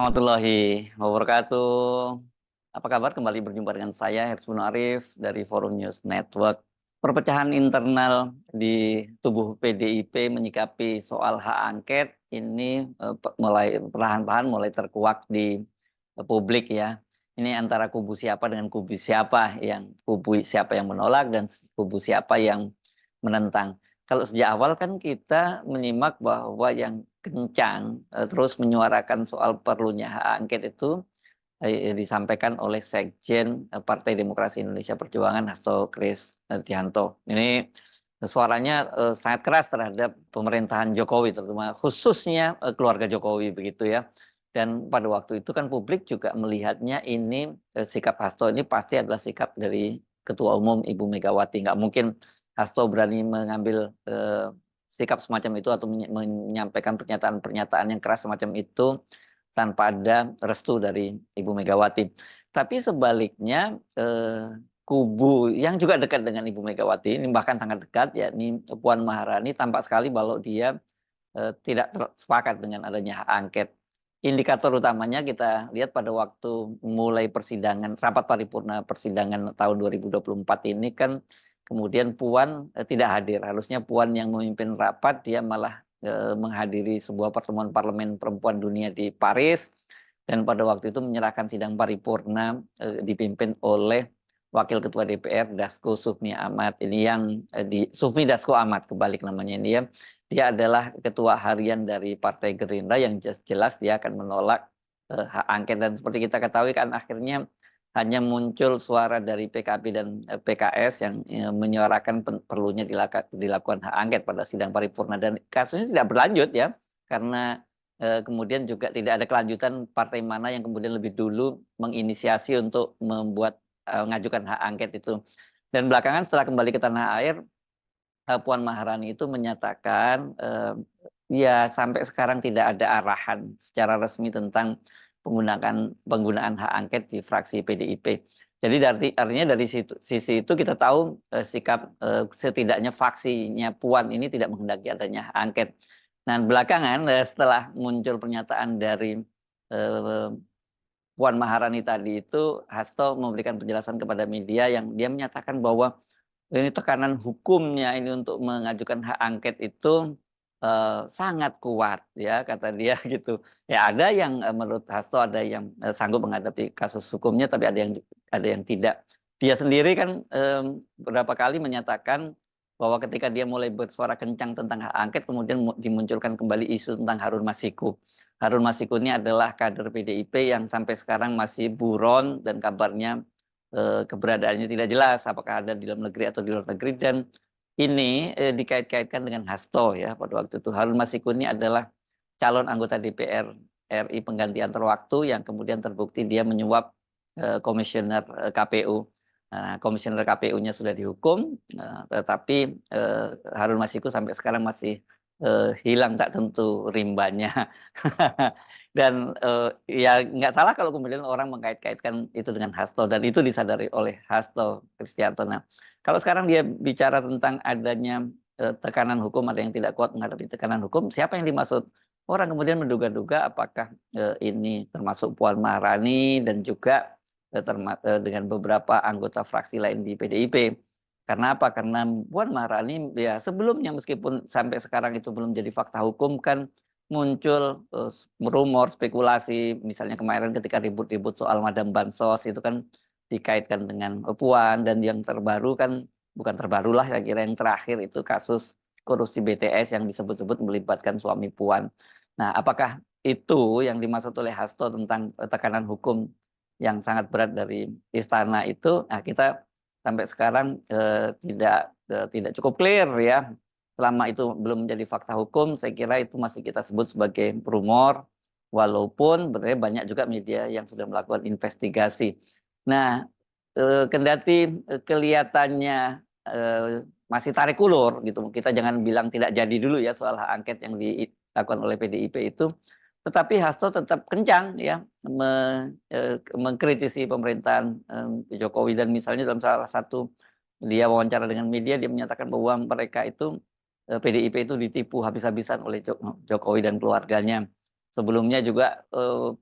Warahmatullahi wabarakatuh. Apa kabar? Kembali berjumpa dengan saya, Hersmono Arif dari Forum News Network. Perpecahan internal di tubuh PDIP menyikapi soal hak angket ini mulai perlahan-lahan mulai terkuak di publik ya. Ini antara kubu siapa dengan kubu siapa yang menolak dan kubu siapa yang menentang. Kalau sejak awal kan kita menyimak bahwa yang kencang terus menyuarakan soal perlunya hak angket itu disampaikan oleh Sekjen Partai Demokrasi Indonesia Perjuangan Hasto Kristianto. Ini suaranya sangat keras terhadap pemerintahan Jokowi, terutama khususnya keluarga Jokowi begitu ya. Dan pada waktu itu kan publik juga melihatnya ini sikap Hasto ini pasti adalah sikap dari Ketua Umum Ibu Megawati. Nggak mungkin Hasto berani mengambil sikap semacam itu atau menyampaikan pernyataan-pernyataan yang keras semacam itu tanpa ada restu dari Ibu Megawati. Tapi sebaliknya kubu yang juga dekat dengan Ibu Megawati ini bahkan sangat dekat, yakni Puan Maharani, tampak sekali bahwa dia tidak sepakat dengan adanya hak angket. Indikator utamanya kita lihat pada waktu mulai persidangan, rapat paripurna persidangan tahun 2024 ini kan kemudian Puan tidak hadir. Harusnya Puan yang memimpin rapat, dia malah menghadiri sebuah pertemuan parlemen perempuan dunia di Paris. Dan pada waktu itu menyerahkan sidang paripurna dipimpin oleh Wakil Ketua DPR Dasko Sufmi Ahmad. Ini yang Sufmi Dasko Ahmad, kebalik namanya ini ya. Dia adalah ketua harian dari Partai Gerindra yang jelas dia akan menolak hak angket. Dan seperti kita ketahui kan akhirnya hanya muncul suara dari PKB dan PKS yang menyuarakan perlunya dilakukan hak angket pada sidang paripurna. Dan kasusnya tidak berlanjut ya, karena kemudian juga tidak ada kelanjutan partai mana yang kemudian lebih dulu menginisiasi untuk membuat mengajukan hak angket itu. Dan belakangan setelah kembali ke tanah air, Puan Maharani itu menyatakan ya sampai sekarang tidak ada arahan secara resmi tentang penggunaan hak angket di fraksi PDIP. Jadi artinya dari sisi itu kita tahu sikap setidaknya faksinya Puan ini tidak menghendaki adanya hak angket. Nah belakangan setelah muncul pernyataan dari eh, Puan Maharani tadi itu, Hasto memberikan penjelasan kepada media yang dia menyatakan bahwa ini tekanan hukumnya ini untuk mengajukan hak angket itu sangat kuat ya kata dia gitu. Ya ada yang menurut Hasto ada yang sanggup menghadapi kasus hukumnya, tapi ada yang tidak. Dia sendiri kan beberapa kali menyatakan bahwa ketika dia mulai bersuara kencang tentang hak angket, kemudian dimunculkan kembali isu tentang Harun Masiku. Harun Masiku ini adalah kader PDIP yang sampai sekarang masih buron dan kabarnya keberadaannya tidak jelas apakah ada di dalam negeri atau di luar negeri. Dan ini dikait-kaitkan dengan Hasto ya pada waktu itu. Harun Masiku ini adalah calon anggota DPR RI pengganti antar waktu yang kemudian terbukti dia menyuap komisioner KPU. Nah, komisioner KPU-nya sudah dihukum, tetapi Harun Masiku sampai sekarang masih hilang tak tentu rimbanya. Dan ya nggak salah kalau kemudian orang mengkait-kaitkan itu dengan Hasto, dan itu disadari oleh Hasto Kristianto. Nah, kalau sekarang dia bicara tentang adanya tekanan hukum, ada yang tidak kuat menghadapi tekanan hukum, siapa yang dimaksud? Orang kemudian menduga-duga apakah ini termasuk Puan Maharani dan juga dengan beberapa anggota fraksi lain di PDIP. Karena apa? Karena Puan Maharani ya sebelumnya meskipun sampai sekarang itu belum jadi fakta hukum kan muncul rumor, spekulasi, misalnya kemarin ketika ribut-ribut soal Madam Bansos itu kan dikaitkan dengan Puan, dan yang terbaru kan, bukan terbaru lah, saya kira yang terakhir itu kasus korupsi BTS yang disebut-sebut melibatkan suami Puan. Nah, apakah itu yang dimaksud oleh Hasto tentang tekanan hukum yang sangat berat dari istana itu? Nah, kita sampai sekarang tidak cukup clear ya. Selama itu belum menjadi fakta hukum, saya kira itu masih kita sebut sebagai rumor, walaupun sebenarnya banyak juga media yang sudah melakukan investigasi. Nah, kendati kelihatannya masih tarik ulur gitu, kita jangan bilang tidak jadi dulu ya soal hak angket yang dilakukan oleh PDIP itu, tetapi Hasto tetap kencang ya mengkritisi pemerintahan Jokowi. Dan misalnya dalam salah satu dia wawancara dengan media, dia menyatakan bahwa mereka itu PDIP itu ditipu habis-habisan oleh Jokowi dan keluarganya. Sebelumnya juga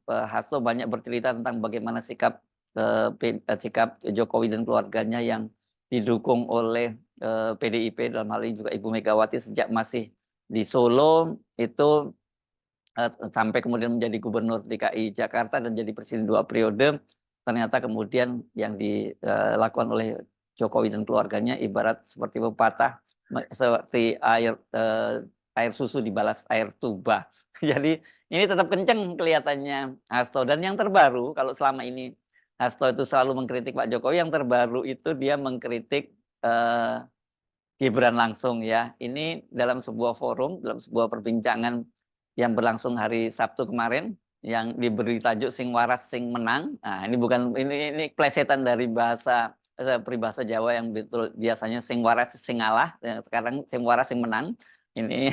Hasto banyak bercerita tentang bagaimana sikap Jokowi dan keluarganya yang didukung oleh PDIP, dalam hal ini juga Ibu Megawati sejak masih di Solo itu sampai kemudian menjadi gubernur DKI Jakarta dan jadi presiden 2 periode. Ternyata kemudian yang dilakukan oleh Jokowi dan keluarganya ibarat seperti pepatah, seperti air susu dibalas air tuba. Jadi ini tetap kenceng kelihatannya Hasto. Dan yang terbaru, kalau selama ini Hasto itu selalu mengkritik Pak Jokowi, yang terbaru itu dia mengkritik Gibran langsung ya. Ini dalam sebuah forum, dalam sebuah perbincangan yang berlangsung hari Sabtu kemarin, yang diberi tajuk Sing Waras Sing Menang. Nah, ini bukan ini plesetan dari bahasa peribahasa Jawa yang betul biasanya sing waras sing ngalah, sekarang sing waras sing menang. Ini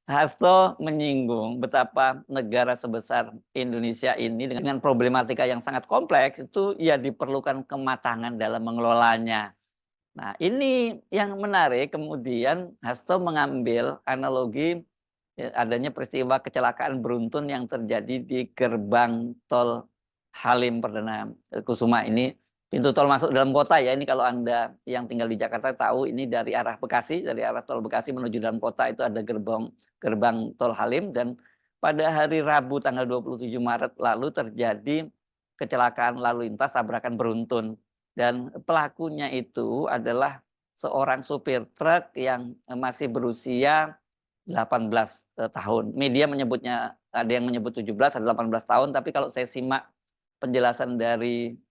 Hasto menyinggung betapa negara sebesar Indonesia ini dengan problematika yang sangat kompleks itu ya diperlukan kematangan dalam mengelolanya. Nah, ini yang menarik, kemudian Hasto mengambil analogi adanya peristiwa kecelakaan beruntun yang terjadi di gerbang tol Halim Perdana Kusuma. Ini pintu tol masuk dalam kota ya. Ini kalau Anda yang tinggal di Jakarta tahu, ini dari arah Bekasi, dari arah tol Bekasi menuju dalam kota itu ada gerbang tol Halim. Dan pada hari Rabu tanggal 27 Maret lalu terjadi kecelakaan lalu lintas tabrakan beruntun. Dan pelakunya itu adalah seorang supir truk yang masih berusia 18 tahun. Media menyebutnya, ada yang menyebut 17, ada 18 tahun. Tapi kalau saya simak penjelasan dari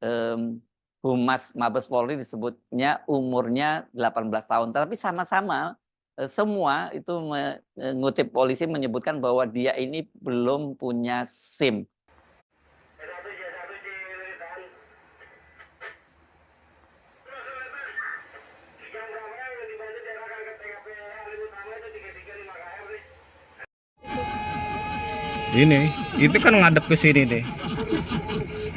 Humas Mabes Polri disebutnya umurnya 18 tahun. Tapi sama-sama semua itu mengutip polisi menyebutkan bahwa dia ini belum punya SIM. Ini, itu kan ngadep ke sini nih.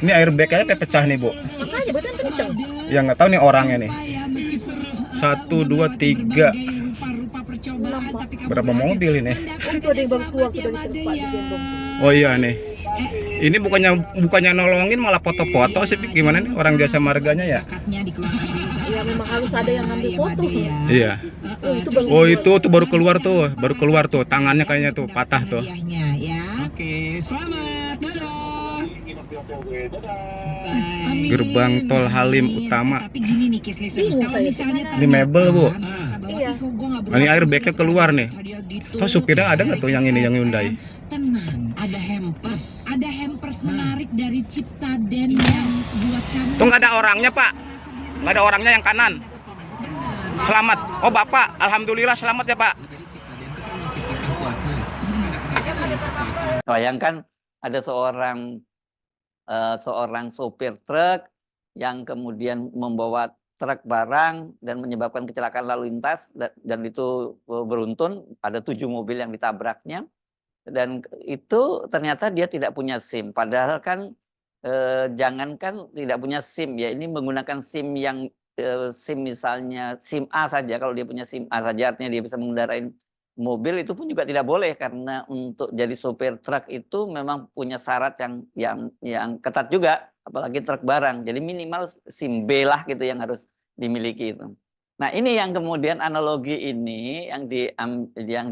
Ini airbag aja kayak pecah nih, Bu. Makanya betul kenceng. Ya nggak tahu nih orangnya nih. 1, 2, 3. Berapa mobil ini? Itu ada yang baru keluar tuh dari tempat digendong. Oh iya nih. Ini bukannya nolongin malah foto-foto sih, gimana nih orang jasa marganya ya? Ya memang harus ada yang ngambil foto tuh. Iya. Oh itu tuh baru keluar tuh, tangannya kayaknya tuh patah tuh. Oke, selamat, dadah. Gerbang tol Halim Utama. Tapi gini nih, Kislis, kalau misalnya Ini mebel, Bu. Iya. Ini airbagnya keluar nih. Oh, supirnya ada nggak tuh yang ini, yang Hyundai? Tenang, ada hampers menarik dari Ciptaden yang buat kamu. Tuh nggak ada orangnya, Pak. Nggak ada orangnya yang kanan. Selamat. Oh, Bapak. Alhamdulillah selamat ya, Pak. Bayangkan ada seorang sopir truk yang kemudian membawa truk barang dan menyebabkan kecelakaan lalu lintas, dan itu beruntun, ada 7 mobil yang ditabraknya, dan itu ternyata dia tidak punya SIM. Padahal kan jangankan tidak punya SIM ya, ini menggunakan SIM yang SIM misalnya SIM A saja. Kalau dia punya SIM A saja artinya dia bisa mengendarai mobil, itu pun juga tidak boleh, karena untuk jadi sopir truk itu memang punya syarat yang ketat juga, apalagi truk barang. Jadi minimal SIM B lah gitu yang harus dimiliki itu. Nah, ini yang kemudian analogi ini yang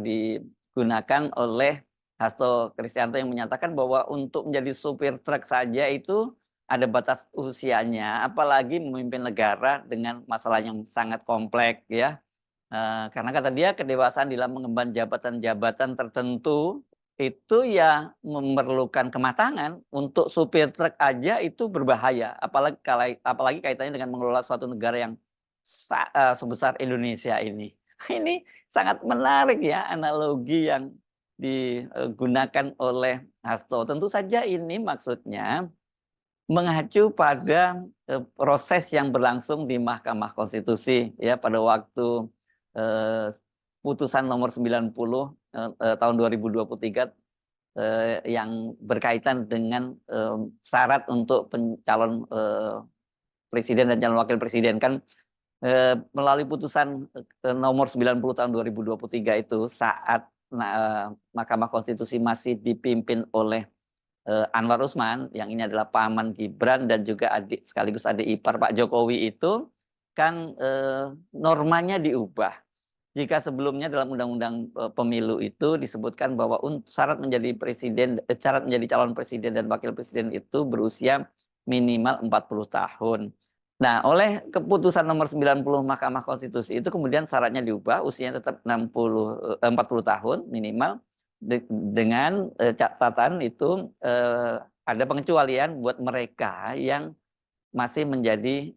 digunakan oleh Hasto Kristianto yang menyatakan bahwa untuk menjadi sopir truk saja itu ada batas usianya, apalagi memimpin negara dengan masalah yang sangat kompleks ya. Karena kata dia kedewasaan dalam mengemban jabatan-jabatan tertentu itu ya memerlukan kematangan. Untuk supir truk aja itu berbahaya, apalagi kaitannya dengan mengelola suatu negara yang sebesar Indonesia ini. Ini sangat menarik ya analogi yang digunakan oleh Hasto. Tentu saja ini maksudnya mengacu pada proses yang berlangsung di Mahkamah Konstitusi ya pada waktu putusan nomor 90 tahun 2023 yang berkaitan dengan syarat untuk calon presiden dan calon wakil presiden. Kan melalui putusan nomor 90 tahun 2023 itu saat Mahkamah Konstitusi masih dipimpin oleh Anwar Usman, yang ini adalah paman Gibran dan juga adik sekaligus adik ipar Pak Jokowi itu kan normanya diubah. Jika sebelumnya dalam Undang-Undang Pemilu itu disebutkan bahwa syarat menjadi syarat menjadi calon presiden dan wakil presiden itu berusia minimal 40 tahun. Nah, oleh keputusan nomor 90 Mahkamah Konstitusi itu kemudian syaratnya diubah, usianya tetap 40 tahun minimal, dengan catatan itu ada pengecualian buat mereka yang masih menjadi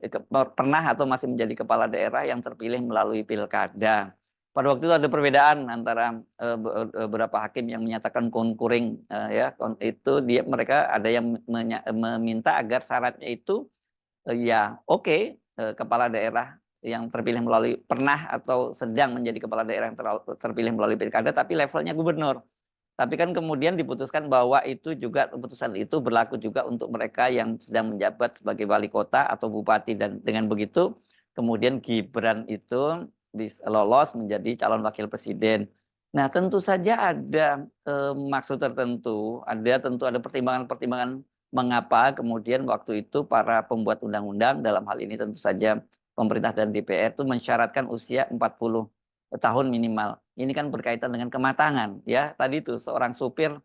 pernah atau masih menjadi kepala daerah yang terpilih melalui pilkada. Pada waktu itu ada perbedaan antara beberapa hakim yang menyatakan konkuring, itu mereka ada yang meminta agar syaratnya itu ya oke, kepala daerah yang terpilih melalui pernah atau sedang menjadi kepala daerah yang terpilih melalui pilkada tapi levelnya gubernur. Tapi kan kemudian diputuskan bahwa itu juga keputusan itu berlaku juga untuk mereka yang sedang menjabat sebagai wali kota atau bupati, dan dengan begitu kemudian Gibran itu lolos menjadi calon wakil presiden. Nah, tentu saja ada maksud tertentu, tentu ada pertimbangan-pertimbangan mengapa kemudian waktu itu para pembuat undang-undang, dalam hal ini tentu saja pemerintah dan DPR, itu mensyaratkan usia 40 tahun minimal. Ini kan berkaitan dengan kematangan, ya. Tadi itu seorang supir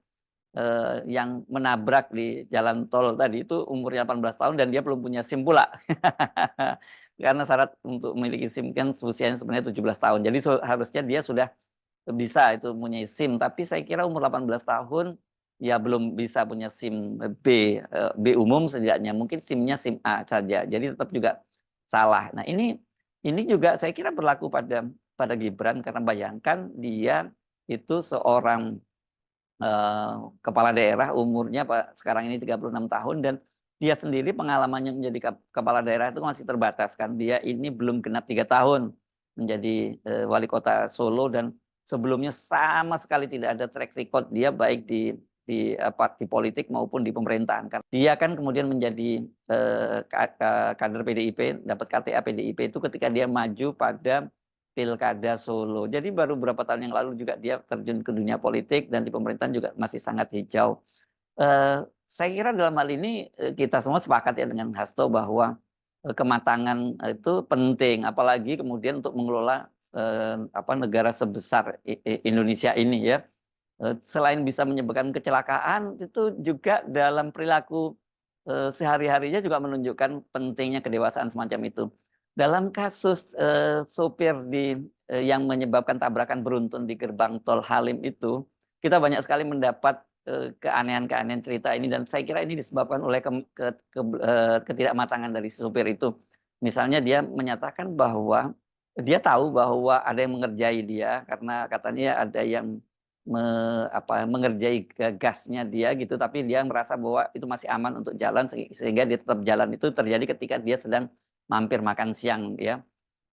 yang menabrak di jalan tol tadi itu umurnya 18 tahun dan dia belum punya SIM pula. Karena syarat untuk memiliki SIM kan usianya sebenarnya 17 tahun. Jadi harusnya dia sudah bisa itu punya SIM, tapi saya kira umur 18 tahun ya belum bisa punya SIM B umum setidaknya. Mungkin SIM-nya SIM A saja. Jadi tetap juga salah. Nah, ini juga saya kira berlaku pada Gibran, karena bayangkan dia itu seorang kepala daerah, umurnya sekarang ini 36 tahun, dan dia sendiri pengalamannya menjadi kepala daerah itu masih terbatas kan. Dia ini belum genap 3 tahun menjadi wali kota Solo, dan sebelumnya sama sekali tidak ada track record dia baik di politik maupun di pemerintahan. Dia kan kemudian menjadi kader PDIP, dapat KTA PDIP itu ketika dia maju pada Pilkada Solo. Jadi baru beberapa tahun yang lalu juga dia terjun ke dunia politik, dan di pemerintahan juga masih sangat hijau. Saya kira dalam hal ini kita semua sepakat ya dengan Hasto bahwa kematangan itu penting, apalagi kemudian untuk mengelola negara sebesar Indonesia ini ya. Selain bisa menyebabkan kecelakaan, itu juga dalam perilaku sehari-harinya juga menunjukkan pentingnya kedewasaan semacam itu. Dalam kasus sopir yang menyebabkan tabrakan beruntun di gerbang tol Halim itu, kita banyak sekali mendapat keanehan-keanehan cerita ini, dan saya kira ini disebabkan oleh ketidakmatangan dari sopir itu. Misalnya dia menyatakan bahwa dia tahu bahwa ada yang mengerjai dia, karena katanya ada yang mengerjai gasnya dia gitu, tapi dia merasa bahwa itu masih aman untuk jalan, sehingga dia tetap jalan. Itu terjadi ketika dia sedang mampir makan siang ya.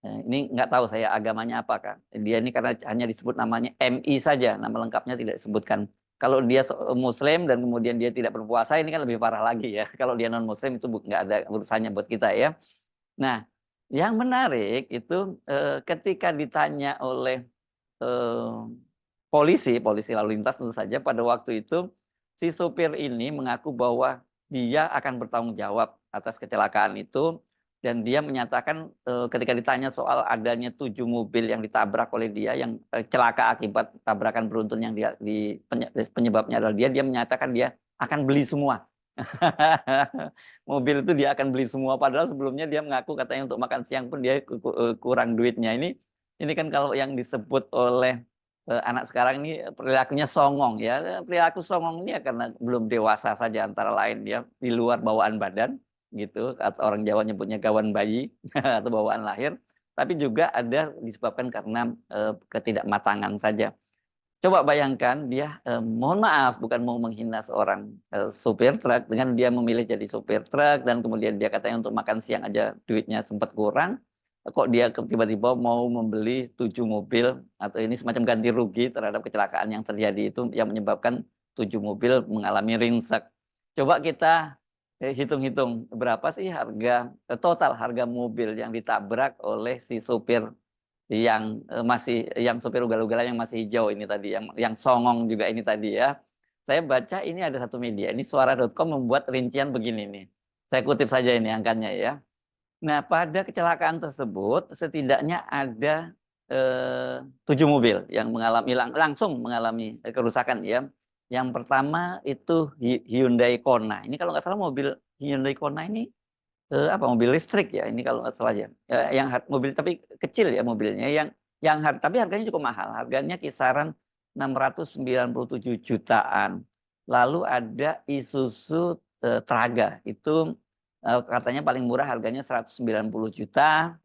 Ini nggak tahu saya agamanya apa kan. Dia ini karena hanya disebut namanya MI saja, nama lengkapnya tidak disebutkan. Kalau dia Muslim dan kemudian dia tidak berpuasa, ini kan lebih parah lagi ya. Kalau dia non Muslim itu nggak ada urusannya buat kita ya. Nah, yang menarik itu ketika ditanya oleh polisi lalu lintas, tentu saja pada waktu itu si sopir ini mengaku bahwa dia akan bertanggung jawab atas kecelakaan itu. Dan dia menyatakan ketika ditanya soal adanya 7 mobil yang ditabrak oleh dia, yang celaka akibat tabrakan beruntun yang penyebabnya adalah dia menyatakan dia akan beli semua. Mobil itu dia akan beli semua, padahal sebelumnya dia mengaku katanya untuk makan siang pun dia kurang duitnya. Ini kan kalau yang disebut oleh anak sekarang ini perilakunya songong ya. Perilaku songong ini ya karena belum dewasa saja, antara lain ya, di luar bawaan badan gitu, atau orang Jawa nyebutnya gawan bayi atau bawaan lahir, tapi juga ada disebabkan karena ketidakmatangan saja. Coba bayangkan dia, mohon maaf bukan mau menghina seorang supir truk, dengan dia memilih jadi supir truk dan kemudian dia katanya untuk makan siang aja duitnya sempat kurang, kok dia tiba-tiba mau membeli 7 mobil, atau ini semacam ganti rugi terhadap kecelakaan yang terjadi itu yang menyebabkan 7 mobil mengalami ringsek. Coba kita hitung-hitung berapa sih total harga mobil yang ditabrak oleh si supir yang sopir ugal-ugalan yang masih hijau ini tadi, yang songong juga ini tadi ya. Saya baca ini ada satu media, ini suara.com membuat rincian begini nih. Saya kutip saja ini angkanya ya. Nah, pada kecelakaan tersebut setidaknya ada 7 mobil yang langsung mengalami kerusakan ya. Yang pertama itu Hyundai Kona. Ini kalau nggak salah mobil Hyundai Kona ini mobil listrik ya. Ini kalau nggak salah ya. Mobil tapi kecil ya mobilnya. Tapi harganya cukup mahal. Harganya kisaran 697 jutaan. Lalu ada Isuzu Traga. Itu katanya paling murah harganya 190 juta.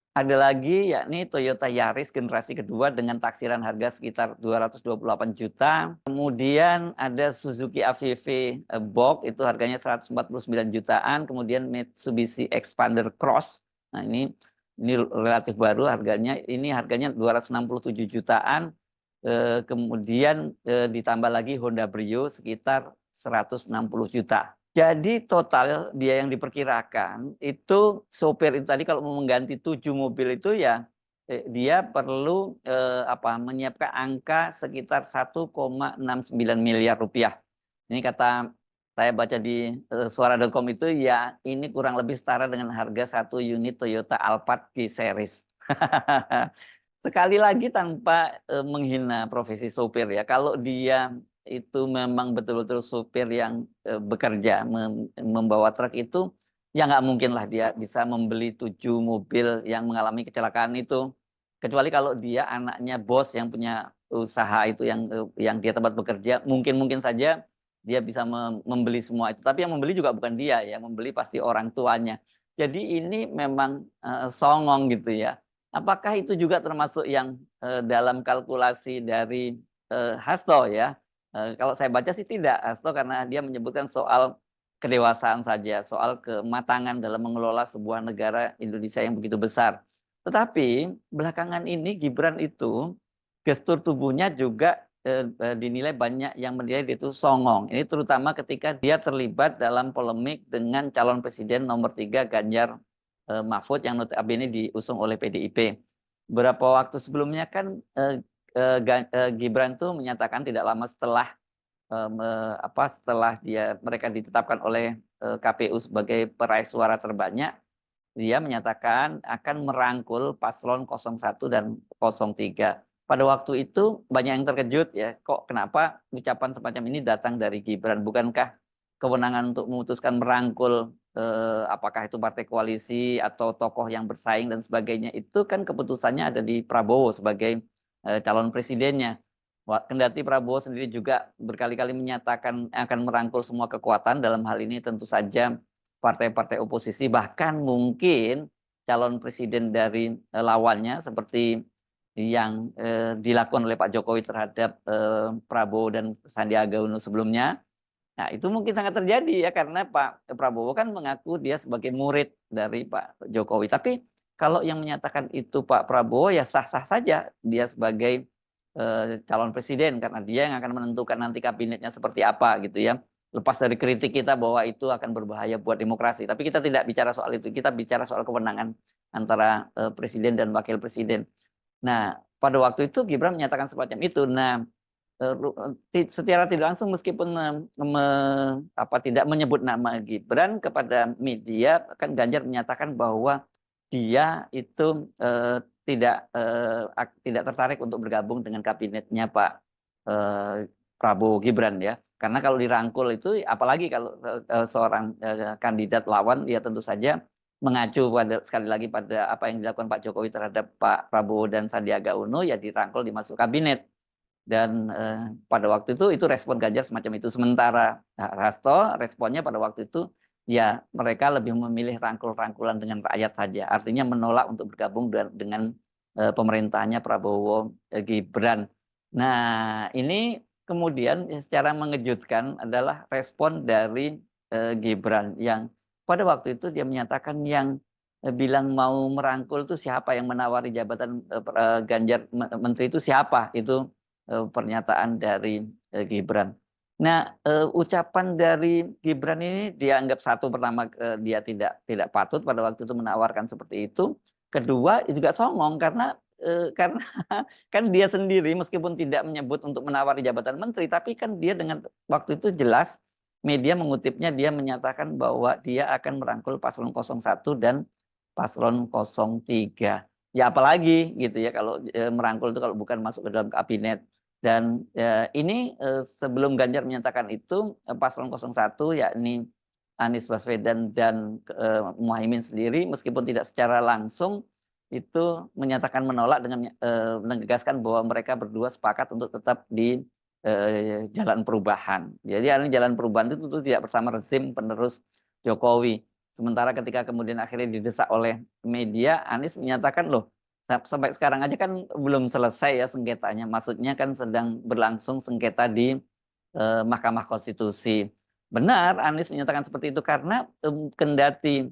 Ada lagi yakni Toyota Yaris generasi kedua dengan taksiran harga sekitar 228 juta. Kemudian ada Suzuki AVV Box itu harganya 149 jutaan. Kemudian Mitsubishi Expander Cross. Nah, ini relatif baru harganya. Ini harganya 267 jutaan. Kemudian ditambah lagi Honda Brio sekitar 160 juta. Jadi total biaya yang diperkirakan itu sopir itu tadi kalau mau mengganti 7 mobil itu ya dia perlu menyiapkan angka sekitar 1,69 miliar rupiah. Ini kata saya baca di suara.com itu ya ini kurang lebih setara dengan harga 1 unit Toyota Alphard G-Series. Sekali lagi tanpa menghina profesi sopir ya, kalau dia itu memang betul-betul supir yang bekerja membawa truk itu ya nggak mungkin lah dia bisa membeli 7 mobil yang mengalami kecelakaan itu, kecuali kalau dia anaknya bos yang punya usaha itu yang dia tempat bekerja, mungkin saja dia bisa membeli semua itu, tapi yang membeli juga bukan dia ya, membeli pasti orang tuanya. Jadi ini memang songong gitu ya. Apakah itu juga termasuk yang dalam kalkulasi dari Hasto ya? Kalau saya baca sih tidak, Hasto, karena dia menyebutkan soal kedewasaan saja, soal kematangan dalam mengelola sebuah negara Indonesia yang begitu besar. Tetapi belakangan ini Gibran itu gestur tubuhnya juga dinilai banyak yang menilai dia itu songong. Ini terutama ketika dia terlibat dalam polemik dengan calon presiden nomor 3 Ganjar Mahfud yang notabene diusung oleh PDIP. Beberapa waktu sebelumnya kan Gibran tuh menyatakan tidak lama setelah mereka ditetapkan oleh KPU sebagai peraih suara terbanyak, dia menyatakan akan merangkul paslon 01 dan 03. Pada waktu itu banyak yang terkejut ya, kok kenapa ucapan semacam ini datang dari Gibran? Bukankah kewenangan untuk memutuskan merangkul apakah itu partai koalisi atau tokoh yang bersaing dan sebagainya itu kan keputusannya ada di Prabowo sebagai calon presidennya. Kendati Prabowo sendiri juga berkali-kali menyatakan akan merangkul semua kekuatan, dalam hal ini tentu saja partai-partai oposisi, bahkan mungkin calon presiden dari lawannya seperti yang dilakukan oleh Pak Jokowi terhadap Prabowo dan Sandiaga Uno sebelumnya. Nah, itu mungkin sangat terjadi ya, karena Pak Prabowo kan mengaku dia sebagai murid dari Pak Jokowi. Tapi kalau yang menyatakan itu Pak Prabowo ya sah-sah saja dia sebagai calon presiden, karena dia yang akan menentukan nanti kabinetnya seperti apa gitu ya. Lepas dari kritik kita bahwa itu akan berbahaya buat demokrasi. Tapi kita tidak bicara soal itu, kita bicara soal kewenangan antara presiden dan wakil presiden. Nah, pada waktu itu Gibran menyatakan semacam itu. Nah, secara tidak langsung meskipun tidak menyebut nama Gibran kepada media, kan Ganjar menyatakan bahwa dia itu tidak tertarik untuk bergabung dengan kabinetnya Pak Prabowo Gibran ya, karena kalau dirangkul itu apalagi kalau seorang kandidat lawan ya tentu saja mengacu sekali lagi pada apa yang dilakukan Pak Jokowi terhadap Pak Prabowo dan Sandiaga Uno, ya dirangkul dimasuk kabinet. Dan pada waktu itu respon Ganjar semacam itu. Sementara Hasto responnya pada waktu itu ya mereka lebih memilih rangkul-rangkulan dengan rakyat saja. Artinya menolak untuk bergabung dengan pemerintahnya Prabowo Gibran. Nah, ini kemudian secara mengejutkan adalah respon dari Gibran yang pada waktu itu dia menyatakan yang bilang mau merangkul itu siapa, yang menawari jabatan Ganjar menteri itu siapa, itu pernyataan dari Gibran. Nah, ucapan dari Gibran ini dianggap satu, pertama dia tidak patut pada waktu itu menawarkan seperti itu. Kedua juga songong karena karena kan dia sendiri meskipun tidak menyebut untuk menawari jabatan menteri, tapi kan dia dengan waktu itu jelas media mengutipnya, dia menyatakan bahwa dia akan merangkul paslon 01 dan paslon 03. Ya apalagi gitu ya kalau merangkul itu kalau bukan masuk ke dalam kabinet. Dan ini sebelum Ganjar menyatakan itu, paslon 01 yakni Anies Baswedan dan Muhaimin sendiri meskipun tidak secara langsung itu menyatakan menolak dengan menegaskan bahwa mereka berdua sepakat untuk tetap di jalan perubahan. Jadi jalan perubahan itu tentu tidak bersama rezim penerus Jokowi. Sementara ketika kemudian akhirnya didesak oleh media, Anies menyatakan loh, sampai sekarang aja kan belum selesai ya sengketanya. Maksudnya kan sedang berlangsung sengketa di Mahkamah Konstitusi. Benar, Anies menyatakan seperti itu karena kendati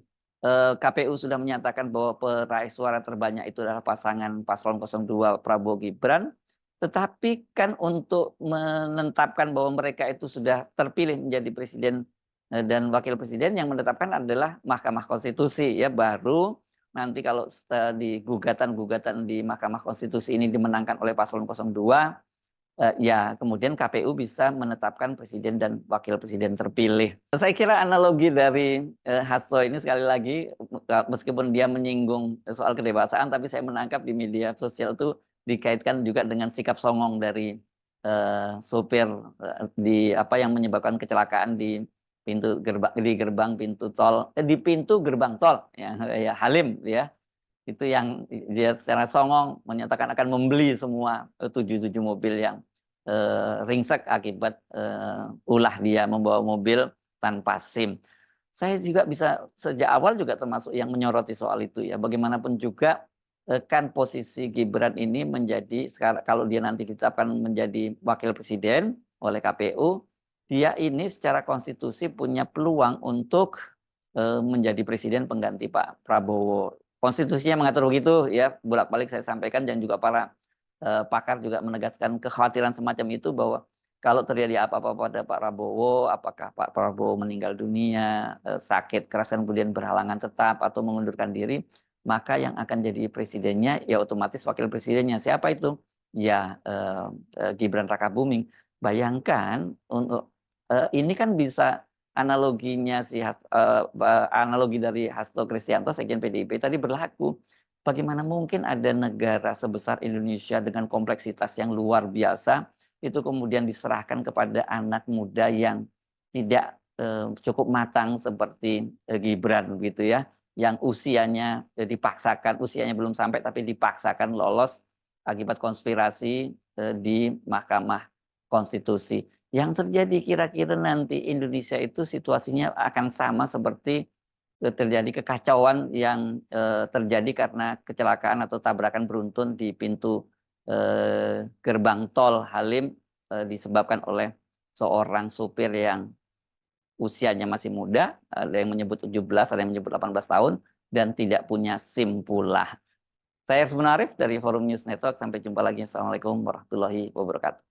KPU sudah menyatakan bahwa peraih suara terbanyak itu adalah pasangan paslon 02 Prabowo Gibran, tetapi kan untuk menetapkan bahwa mereka itu sudah terpilih menjadi presiden dan wakil presiden, yang menetapkan adalah Mahkamah Konstitusi ya. Baru nanti kalau di gugatan-gugatan di Mahkamah Konstitusi ini dimenangkan oleh paslon 02, ya kemudian KPU bisa menetapkan presiden dan wakil presiden terpilih. Saya kira analogi dari Hasto ini sekali lagi, meskipun dia menyinggung soal kedewasaan, tapi saya menangkap di media sosial itu dikaitkan juga dengan sikap songong dari sopir di apa yang menyebabkan kecelakaan di gerbang pintu tol, di pintu gerbang tol ya Halim ya. Itu yang dia secara songong menyatakan akan membeli semua 77 mobil yang ringsek akibat ulah dia membawa mobil tanpa SIM. Saya juga bisa sejak awal juga termasuk yang menyoroti soal itu ya. Bagaimanapun juga kan posisi Gibran ini menjadi, sekarang kalau dia nanti ditetapkan menjadi wakil presiden oleh KPU, dia ini secara konstitusi punya peluang untuk menjadi presiden pengganti Pak Prabowo. Konstitusinya mengatur begitu ya, bolak-balik saya sampaikan, dan juga para pakar juga menegaskan kekhawatiran semacam itu, bahwa kalau terjadi apa-apa pada Pak Prabowo, apakah Pak Prabowo meninggal dunia, sakit keras dan kemudian berhalangan tetap atau mengundurkan diri, maka yang akan jadi presidennya ya otomatis wakil presidennya. Siapa itu? Ya Gibran Rakabuming. Bayangkan untuk ini kan bisa analoginya analogi dari Hasto Kristianto sekjen PDIP tadi berlaku. Bagaimana mungkin ada negara sebesar Indonesia dengan kompleksitas yang luar biasa itu kemudian diserahkan kepada anak muda yang tidak cukup matang seperti Gibran gitu ya, yang usianya dipaksakan, usianya belum sampai tapi dipaksakan lolos akibat konspirasi di Mahkamah Konstitusi. Yang terjadi kira-kira nanti Indonesia itu situasinya akan sama seperti terjadi kekacauan yang terjadi karena kecelakaan atau tabrakan beruntun di pintu gerbang tol Halim disebabkan oleh seorang supir yang usianya masih muda, ada yang menyebut 17, ada yang menyebut 18 tahun, dan tidak punya SIM pula. Saya Hersman Arif dari Forum News Network, sampai jumpa lagi. Assalamualaikum warahmatullahi wabarakatuh.